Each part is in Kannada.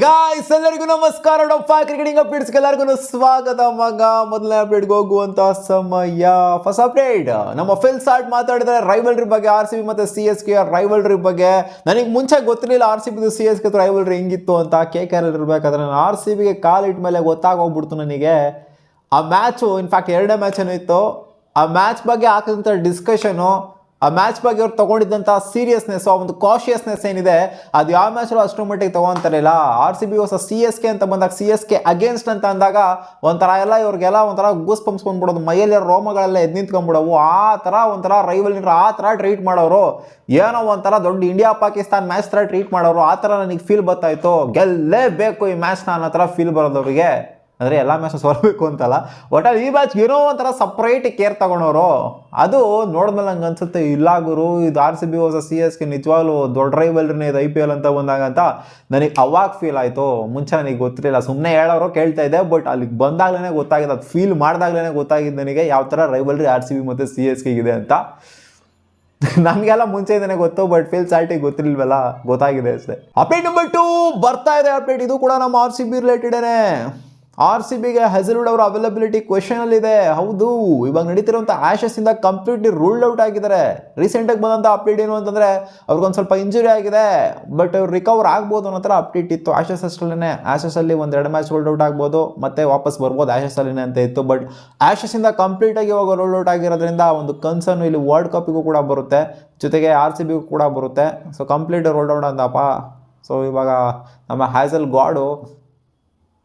ಗಾಯ್ಸ್ ಎಲ್ಲರಿಗೂ ನಮಸ್ಕಾರ. ಕ್ರಿಕೆಟಿಂಗ್ ಅಪ್ಡೇಟ್ಸ್ಗೆ ಎಲ್ಲರಿಗೂ ಸ್ವಾಗತ. ಮೊದಲನೇ ಅಪ್ಡೇಟ್ಗೆ ಹೋಗುವಂತ ಸಮಯ. ಫಸ್ಟ್ ಅಪ್ಡೇಟ್, ನಮ್ಮ ಫಿಲ್ ಸ್ಟಾರ್ಟ್ ಮಾತಾಡಿದ್ರೆ ರೈವಲ್ರಿ ಬಗ್ಗೆ, RCB ಮತ್ತೆ CSK ರೈವಲ್ರಿ ಬಗ್ಗೆ. ನನಗೆ ಮುಂಚೆ ಗೊತ್ತಿರಲಿಲ್ಲ RCB CSK ರೈವಲ್ರಿ ಹೆಂಗಿತ್ತು ಅಂತ. KKR ಇರಬೇಕಾದ್ರೆ ನಾನು RCBಗೆ ಕಾಲಿಟ್ಟ ಮೇಲೆ ಗೊತ್ತಾಗೋಗ್ಬಿಡ್ತು ನನಗೆ. ಆ ಮ್ಯಾಚು ಇನ್ಫ್ಯಾಕ್ಟ್ ಎರಡನೇ ಮ್ಯಾಚ್ ಏನೋ ಇತ್ತು. ಆ ಮ್ಯಾಚ್ ಬಗ್ಗೆ ಹಾಕಿದಂಥ ಡಿಸ್ಕಷನು, ಆ ಮ್ಯಾಚ್ ಬಗ್ಗೆ ಅವ್ರು ತೊಗೊಂಡಿದ್ದಂಥ ಸೀರಿಯಸ್ನೆಸ್, ಆ ಒಂದು ಕಾಶಿಯಸ್ನೆಸ್ ಏನಿದೆ, ಅದು ಯಾವ ಮ್ಯಾಚಲ್ಲೂ ಅಷ್ಟರ ಮಟ್ಟಿಗೆ ತೊಗೊತಾರಿಲ್ಲ. RCB ಹೊಸ CSK ಅಂತ ಬಂದಾಗ, CSK ಅಗೇನ್ಸ್ಟ್ ಅಂತ ಅಂದಾಗ ಒಂಥರ ಎಲ್ಲ ಇವ್ರಿಗೆಲ್ಲ ಒಂಥರ ಗೂಸ್ ಪಂಪ್ಸ್ ಬಂದ್ಬಿಡೋದು, ಮೈಯಲ್ಲಿ ರೋಮಗಳೆಲ್ಲ ಎದ್ದು ನಿಂತ್ಕೊಂಡ್ಬಿಡವು. ಆ ಥರ ಒಂಥರ ರೈವಲ್ ಆ ಥರ ಟ್ರೀಟ್ ಮಾಡೋರು. ಏನೋ ಒಂಥರ ದೊಡ್ಡ ಇಂಡಿಯಾ ಪಾಕಿಸ್ತಾನ್ ಮ್ಯಾಚ್ ಥರ ಟ್ರೀಟ್ ಮಾಡೋರು. ಆ ಥರ ನನಗೆ ಫೀಲ್ ಬರ್ತಾಯಿತ್ತು. ಗೆಲ್ಲೇಬೇಕು ಈ ಮ್ಯಾಚ್ನ ಅನ್ನೋ ಥರ ಫೀಲ್ ಬರೋದು ಅವರಿಗೆ. ಅಂದರೆ ಎಲ್ಲ ಮ್ಯಾಚ್ ಸೋಲ್ಬೇಕು ಅಂತಲ್ಲ, ಒಟ್ಟಲ್ಲಿ ಈ ಮ್ಯಾಚ್ ಏನೋ ಒಂಥರ ಸಪ್ರೇಟ್ ಕೇರ್ ತಗೊಂಡವರು. ಅದು ನೋಡಿದ್ಮೇಲೆ ನಂಗೆ ಅನ್ಸುತ್ತೆ, ಇಲ್ಲ ಗುರು, ಇದು RCB ಹೊಸ CSK ನಿಜವಾಗ್ಲೂ ದೊಡ್ಡ ರೈವಲ್ರಿನೇ ಇದು IPL ಅಂತ ಬಂದಾಗ ಅಂತ ನನಗೆ ಅವಾಗ ಫೀಲ್ ಆಯಿತು. ಮುಂಚೆ ನನಗೆ ಗೊತ್ತಿರಲಿಲ್ಲ, ಸುಮ್ಮನೆ ಹೇಳೋರು ಕೇಳ್ತಾ ಇದ್ದೆ. ಬಟ್ ಅಲ್ಲಿಗೆ ಬಂದಾಗಲೇ ಗೊತ್ತಾಗಿದೆ, ಅದು ಫೀಲ್ ಮಾಡಿದಾಗಲೇ ಗೊತ್ತಾಗಿದ್ದು ನನಗೆ ಯಾವ ಥರ ರೈವಲ್ರಿ RCB ಮತ್ತು CSK ಇದೆ ಅಂತ. ನಮಗೆಲ್ಲ ಮುಂಚೆಯಿಂದನೇ ಗೊತ್ತು, ಬಟ್ ಫೀಲ್ ಸಾಲ್ಟಿಗೆ ಗೊತ್ತಿರಲಿಲ್ವಲ್ಲ, ಗೊತ್ತಾಗಿದೆ ಅಷ್ಟೇ. ಅಪ್ಡೇಟ್ ನಂಬರ್ 2 ಬರ್ತಾ ಇದೆ. ಅಪ್ಡೇಟ್ ಇದು ಕೂಡ ನಮ್ಮ RCB ರಿಲೇಟೆಡೇನೆ. RCBಗೆ ಹೆಸಲ್ವುಡ್ ಅವರ ಅವೈಲಬಿಲಿಟಿ ಕ್ವೆಶನಲ್ಲಿದೆ. ಹೌದು, ಇವಾಗ ನಡೀತಿರುವಂಥ ಆ್ಯಶಸ್ಸಿಂದ ಕಂಪ್ಲೀಟ್ಲಿ ರೂಲ್ಡ್ ಔಟ್ ಆಗಿದ್ದಾರೆ. ರೀಸೆಂಟಾಗಿ ಬಂದಂಥ ಅಪ್ಡೇಟ್ ಏನು ಅಂತಂದರೆ, ಅವ್ರಿಗೊಂದು ಸ್ವಲ್ಪ ಇಂಜುರಿ ಆಗಿದೆ, ಬಟ್ ಅವ್ರು ರಿಕವರ್ ಆಗ್ಬೋದು ಅನ್ನೋ ಥರ ಅಪ್ಡೇಟ್ ಇತ್ತು. ಆ್ಯಶಸ್ಸಲ್ಲೇ ಆ್ಯಶಸ್ಸಲ್ಲಿ ಒಂದೆರಡು ಮ್ಯಾಚ್ ರೂಲ್ಡ್ ಔಟ್ ಆಗ್ಬೋದು, ಮತ್ತೆ ವಾಪಸ್ ಬರ್ಬೋದು ಆ್ಯಶಸ್ಸಲ್ಲೇ ಅಂತ ಇತ್ತು. ಬಟ್ ಆ್ಯಶಸ್ಸಿಂದ ಕಂಪ್ಲೀಟಾಗಿ ಇವಾಗ ರೂಲ್ಡ್ ಔಟ್ ಆಗಿರೋದ್ರಿಂದ ಒಂದು ಕನ್ಸರ್ನು ಇಲ್ಲಿ ವರ್ಲ್ಡ್ ಕಪ್ಪಿಗೂ ಕೂಡ ಬರುತ್ತೆ, ಜೊತೆಗೆ RCBಗೂ ಕೂಡ ಬರುತ್ತೆ. So complete ruled out Andappa. So ಇವಾಗ ನಮ್ಮ ಹ್ಯಾಸಲ್ ಗಾಡು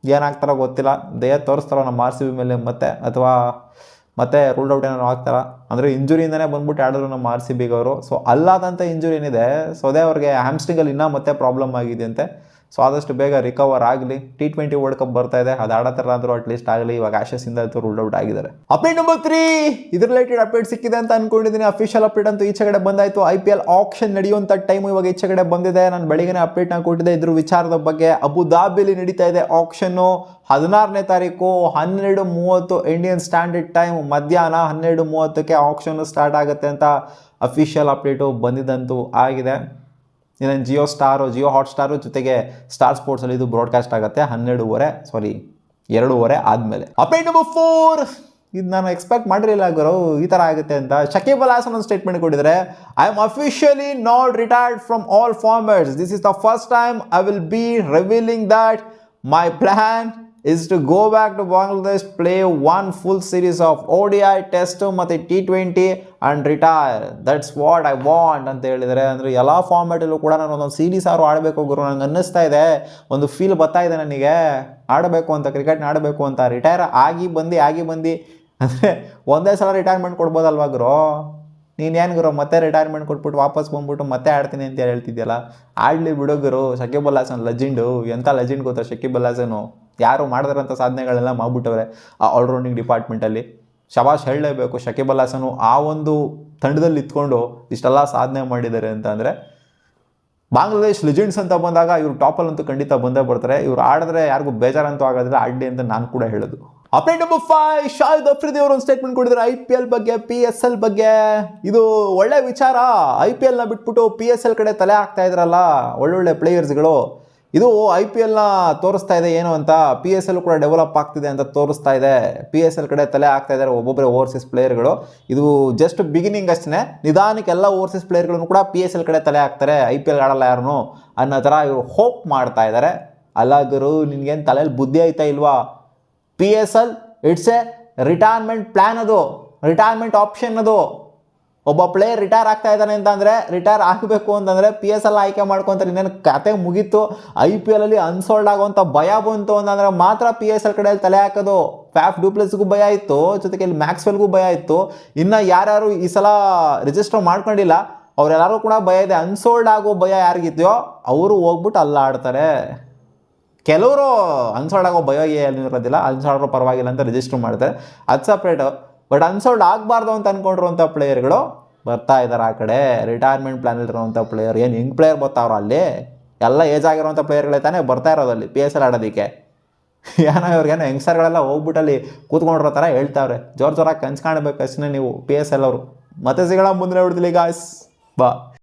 ಏನಾಗ್ತಾರೋ ಗೊತ್ತಿಲ್ಲ, ದಯ ತೋರಿಸ್ತಾರೋ ನಮ್ಮ RCB ಮೇಲೆ ಮತ್ತೆ ರೂಲ್ಡ್ ಔಟ್ ಏನಾದ್ರು ಆಗ್ತಾರ. ಅಂದರೆ ಇಂಜುರಿಯಿಂದನೇ ಬಂದ್ಬಿಟ್ಟು ಆಡಿದ್ರು ನಮ್ಮ RCBಗೆ ಅವರು. ಸೊ ಅಲ್ಲಾದಂಥ ಇಂಜುರಿ ಏನಿದೆ, ಸೊ ಅದೇ ಅವ್ರಿಗೆ ಹ್ಯಾಮ್ಸ್ಟ್ರಿಂಗಲ್ಲಿ ಇನ್ನೂ ಮತ್ತೆ ಪ್ರಾಬ್ಲಮ್ ಆಗಿದೆಯಂತೆ. ಸೊ ಆದಷ್ಟು ಬೇಗ ರಿಕವರ್ ಆಗಲಿ. T20 ವರ್ಲ್ಡ್ ಕಪ್ ಬರ್ತಾ ಇದೆ, ಅದು ಆಡೋತರ ಆದರೂ ಅಟ್ಲೀಸ್ಟ್ ಆಗಲಿ. ಇವಾಗ ಆ್ಯಶಸ್ಸಿಂದ ಅಂತೂ ರೂಲ್ಡ್ ಔಟ್ ಆಗಿದ್ದಾರೆ. ಅಪ್ಡೇಟ್ ನಂಬರ್ 3, ಇದ್ರ ರಿಲೇಟೆಡ್ ಅಪ್ಡೇಟ್ ಸಿಕ್ಕಿದೆ ಅಂತ ಅನ್ಕೊಂಡಿದ್ದೀನಿ. ಅಫಿಷಿಯಲ್ ಅಪ್ಡೇಟ್ ಅಂತೂ ಈಚೆ ಕಡೆ ಬಂದಾಯಿತು. IPL ಆಕ್ಷನ್ ನಡೆಯುವಂಥ ಟೈಮು ಇವಾಗ ಈಚೆ ಕಡೆ ಬಂದಿದೆ. ನಾನು ಬೆಳಿಗ್ಗೆ ಅಪ್ಡೇಟ್ನ ಕೊಟ್ಟಿದ್ದೆ ಇದ್ರ ವಿಚಾರದ ಬಗ್ಗೆ. ಅಬುದಾಬಿಲಿ ನಡೀತಾ ಇದೆ ಆಕ್ಷನ್ನು. 16ನೇ ತಾರೀಕು 12:30 ಇಂಡಿಯನ್ ಸ್ಟ್ಯಾಂಡರ್ಡ್ ಟೈಮ್, ಮಧ್ಯಾಹ್ನ 12:30ಕ್ಕೆ ಆಕ್ಷನ್ನು ಸ್ಟಾರ್ಟ್ ಆಗುತ್ತೆ ಅಂತ ಅಫಿಷಿಯಲ್ ಅಪ್ಡೇಟು ಬಂದಿದ್ದಂತೂ ಆಗಿದೆ. ಇನ್ನೇನು ಜಿಯೋ ಹಾಟ್ಸ್ಟಾರು ಜೊತೆಗೆ ಸ್ಟಾರ್ ಸ್ಪೋರ್ಟ್ಸಲ್ಲಿ ಇದು ಬ್ರಾಡ್ಕಾಸ್ಟ್ ಆಗುತ್ತೆ 2:30 ಆದಮೇಲೆ. ಅಪ್ಡೇಟ್ ನಂಬರ್ 4, ಇದು ನಾನು ಎಕ್ಸ್ಪೆಕ್ಟ್ ಮಾಡಿರಲಿಲ್ಲ ಗುರು ಈ ಥರ ಆಗುತ್ತೆ ಅಂತ. ಶಕೀಬ್ ಅಲ್ ಹಾಸನ್ ಒಂದು ಸ್ಟೇಟ್ಮೆಂಟ್ ಕೊಟ್ಟಿದ್ದಾರೆ. I am officially not retired from all formats. This is the first time I will be revealing that my plan is to go back to Bangladesh, play one full series of ODI, Test ಮತ್ತು T20 and retire. That's what I want ಅಂತ ಹೇಳಿದರೆ. ಅಂದರೆ ಎಲ್ಲ ಫಾರ್ಮ್ಯಾಟಲ್ಲೂ ಕೂಡ ನಾನು ಒಂದೊಂದು ಸೀರೀಸ್ ಆದರೂ ಆಡಬೇಕು ಗುರು. ನಂಗೆ ಅನ್ನಿಸ್ತಾ ಇದೆ, ಒಂದು ಫೀಲ್ ಬರ್ತಾ ಇದೆ ನನಗೆ, ಆಡಬೇಕು ಅಂತ, ಕ್ರಿಕೆಟ್ನ ಆಡಬೇಕು ಅಂತ. ರಿಟೈರ್ ಆಗಿ ಬಂದು ಅಂದರೆ ಒಂದೇ ಸಲ ರಿಟೈರ್ಮೆಂಟ್ ಕೊಡ್ಬೋದಲ್ವ ಗುರು. ನೀನೇನು ಗುರು ಮತ್ತೆ ರಿಟೈರ್ಮೆಂಟ್ ಕೊಟ್ಬಿಟ್ಟು ವಾಪಸ್ ಬಂದ್ಬಿಟ್ಟು ಮತ್ತೆ ಆಡ್ತೀನಿ ಅಂತ ಹೇಳ್ತಿದ್ಯಲ್ಲ. ಆಡಲಿ ಬಿಡು ಗುರು. ಶಕೀಬ್ ಅಲ್ ಹಾಸನ್ ಲೆಜೆಂಡು. ಎಂಥ ಲೆಜೆಂಡ್ ಗೊತ್ತಾ ಶಕೀಬ್ ಅಲ್ ಹಾಸನು. ಯಾರು ಮಾಡಿದ್ರಂಥ ಸಾಧನೆಗಳೆಲ್ಲ ಮಾಡ್ಬಿಟ್ಟವ್ರೆ ಆ ಆಲ್ರೌಂಡಿಂಗ್ ಡಿಪಾರ್ಟ್ಮೆಂಟಲ್ಲಿ. ಶಬಾಷ್ ಹೇಳಲೇಬೇಕು. ಶಕೀಬ್ ಅಲ್ ಹಾಸನು ಆ ಒಂದು ತಂಡದಲ್ಲಿ ಇತ್ಕೊಂಡು ಇಷ್ಟೆಲ್ಲ ಸಾಧನೆ ಮಾಡಿದ್ದಾರೆ ಅಂತ ಅಂದರೆ, ಬಾಂಗ್ಲಾದೇಶ್ ಲೆಜೆಂಡ್ಸ್ ಅಂತ ಬಂದಾಗ ಇವ್ರು ಟಾಪಲ್ಲಂತೂ ಖಂಡಿತ ಬಂದೇ ಬರ್ತಾರೆ. ಇವ್ರು ಆಡಿದ್ರೆ ಯಾರಿಗೂ ಬೇಜಾರಂತೂ ಆಗೋದಿಲ್ಲ, ಆಡಲಿ ಅಂತ ನಾನು ಕೂಡ ಹೇಳೋದು. ಅಪ್ಡೇಟ್ ನಂಬರ್ 5, ಶಾಹಿದ್ ಅಫ್ರಿದಿ ಅವರು ಒಂದು ಸ್ಟೇಟ್ಮೆಂಟ್ ಕೊಟ್ಟಿದ್ದಾರೆ IPL ಬಗ್ಗೆ, PSL ಬಗ್ಗೆ. ಇದು ಒಳ್ಳೆ ವಿಚಾರ. IPLನ ಬಿಟ್ಬಿಟ್ಟು PSL ಕಡೆ ತಲೆ ಹಾಕ್ತಾ ಇದ್ರಲ್ಲ ಒಳ್ಳೊಳ್ಳೆ ಪ್ಲೇಯರ್ಸ್ಗಳು. ಇದು IPLನ ತೋರಿಸ್ತಾ ಇದೆ ಏನು ಅಂತ. PSL ಕೂಡ ಡೆವಲಪ್ ಆಗ್ತಿದೆ ಅಂತ ತೋರಿಸ್ತಾ ಇದೆ. PSL ಕಡೆ ತಲೆ ಹಾಕ್ತಾ ಇದ್ದಾರೆ ಒಬ್ಬೊಬ್ಬರೇ ಓವರ್ಸೀಸ್ ಪ್ಲೇಯರ್ಗಳು. ಇದು ಜಸ್ಟ್ ಬಿಗಿನಿಂಗ್ ಅಷ್ಟೇ. ನಿಧಾನಕ್ಕೆ ಎಲ್ಲ ಓವರ್ಸೀಸ್ ಪ್ಲೇಯರ್ಗಳನ್ನು ಕೂಡ PSL ಕಡೆ ತಲೆ ಹಾಕ್ತಾರೆ. IPL ಆಡಲ್ಲ ಯಾರು ಅನ್ನೋ ಥರ ಇವರು ಹೋಪ್ ಮಾಡ್ತಾ ಇದ್ದಾರೆ. ಅಲ್ಲ ಗುರು, ನಿನ್ಗೇನು ತಲೆಯಲ್ಲಿ ಬುದ್ಧಿ ಐತಾ ಇಲ್ವಾ? PSL it's A retirement plan, ಅದು ರಿಟೈರ್ಮೆಂಟ್ ಆಪ್ಷನ್. ಅದು ಒಬ್ಬ ಪ್ಲೇಯರ್ ರಿಟೈರ್ ಆಗ್ತಾ ಇದ್ದಾನೆ ಅಂತಂದರೆ, ರಿಟೈರ್ ಆಗಬೇಕು ಅಂತಂದರೆ PSL ಆಯ್ಕೆ ಮಾಡ್ಕೊತಾರೆ. ಇನ್ನೇನು ಕತೆ ಮುಗೀತು. IPL ಅಲ್ಲಿ ಅನ್ಸೋಲ್ಡ್ ಆಗುವಂಥ ಭಯ ಬಂತು ಅಂತಂದರೆ ಮಾತ್ರ PSL ಕಡೆಯಲ್ಲಿ ತಲೆ ಹಾಕೋದು. ಫ್ಯಾಫ್ ಡ್ಯೂಪ್ಲೆಸ್ಗೂ ಭಯ ಇತ್ತು, ಜೊತೆಗೆ ಇಲ್ಲಿ ಮ್ಯಾಕ್ಸ್ವೆಲ್ಗೂ ಭಯ ಇತ್ತು. ಇನ್ನು ಯಾರ್ಯಾರು ಈ ಸಲ ರಿಜಿಸ್ಟರ್ ಮಾಡ್ಕೊಂಡಿಲ್ಲ ಅವರೆಲ್ಲರೂ ಕೂಡ ಭಯ ಇದೆ. ಅನ್ಸೋಲ್ಡ್ ಆಗೋ ಭಯ ಯಾರಿಗಿದೆಯೋ ಅವರು ಹೋಗ್ಬಿಟ್ಟು ಅಲ್ಲ ಆಡ್ತಾರೆ. ಕೆಲವರು ಅನ್ಸೋಲ್ಡ್ ಆಗೋ ಭಯ ಏನಿರೋದಿಲ್ಲ, ಅನ್ಸೋಲ್ಡ್ ಆಗೋ ಪರವಾಗಿಲ್ಲ ಅಂತ ರಿಜಿಸ್ಟರ್ ಮಾಡ್ತಾರೆ, ಅದು ಸಪ್ರೇಟು. ಬಟ್ ಅನ್ಸೋಲ್ಡ್ ಆಗಬಾರ್ದು ಅಂತ ಅಂದ್ಕೊಂಡಿರುವಂಥ ಪ್ಲೇಯರ್ಗಳು ಬರ್ತಾ ಇದ್ದಾರೆ ಆ ಕಡೆ. ರಿಟೈರ್ಮೆಂಟ್ ಪ್ಲ್ಯಾನಲ್ಲಿರುವಂಥ ಪ್ಲೇಯರ್ ಏನು ಹೆಂಗೆ ಪ್ಲೇಯರ್ ಬರ್ತಾವ್ರೋ ಅಲ್ಲಿ, ಎಲ್ಲ ಏಜ್ ಆಗಿರೋಂಥ ಪ್ಲೇಯರ್ಗಳೇ ತಾನೇ ಬರ್ತಾ ಇರೋದಲ್ಲಿ PSL ಆಡೋದಕ್ಕೆ. ಏನೋ ಇವ್ರಿಗೇನೋ ಯಂಗ್ಸ್ಟರ್ಗಳೆಲ್ಲ ಹೋಗ್ಬಿಟ್ಟಲ್ಲಿ ಕೂತ್ಕೊಂಡಿರೋ ಥರ ಹೇಳ್ತಾವ್ರೆ. ಜೋರಾಗಿ ಕನ್ಸು ಕಾಣಬೇಕು ಅಷ್ಟೇ ನೀವು PSL ಅವರು. ಮತ್ತೆ ಸಿಗೋಣ ಮುಂದಿನ ವಿಡಿಯೋದಲ್ಲಿ ಗಾಯ್ಸ್. ಬಾ.